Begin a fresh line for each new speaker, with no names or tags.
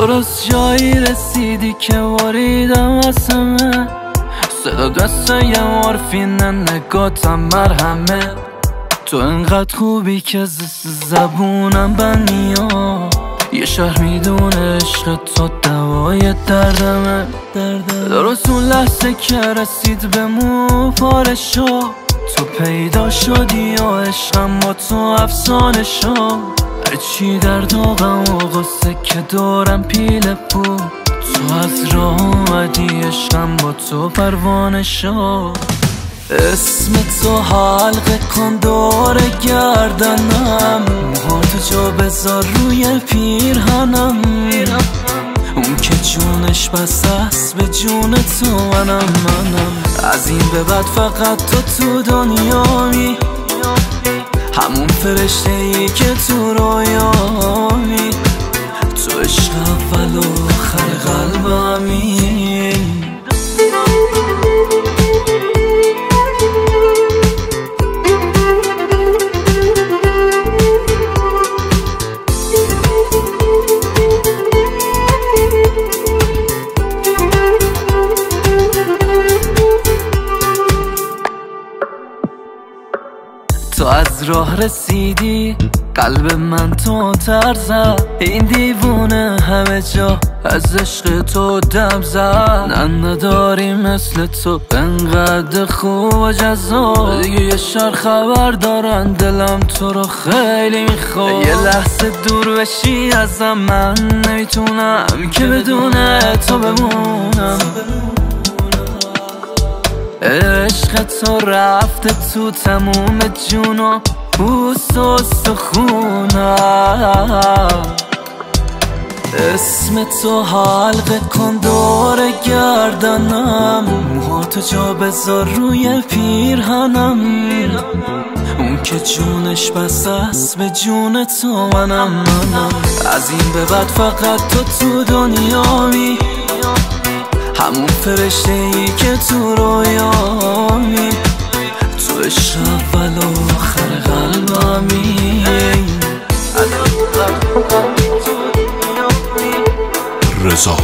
درست جایی رسیدی که واریدم از همه صدا دسته یه مورفینه نگاتم مرهمه تو انقدر خوبی که زبونم بند میاد یه شهر میدونه عشق تو دوای دردمه درست اون لحظه که رسید به مو پاره شد تو پیدا شدی و عشقم با تو افسانه شد هرچی درد و غم و غصه که دورم پیله بود تو از راه اومدی عشقم با تو پروانه شد اسم تو حلقه کن دور گردنم موهاتو جا بذار روی پیرهنم اون که جونش بس است به جون تو منم از این به بعد فقط تو دنیایی همون فرشته ای که تو رویایی تو عشق اول و آخر قلبمی تو از راه رسیدی قلب من تو ترزد این دیوونه همه جا از عشق تو دم زد نداری مثل تو انقدر خوب و جذاب دیگه یه شهر خبر دارن دلم تو رو خیلی میخواد یه لحظه دور بشی ازم من نمیتونم که بدون تو بمونم عشق تو رفته تو تموم جون و پوست و استخونم اسم تو حلقه کن دور گردنم موهاتو جا بذار روی پیرهنم اون که جونش بس است به جون تو منم از این به بعد فقط تو دنیایی همون فرشته ای که تو رویایی تو عشق اول و آخر قلبمی
رضا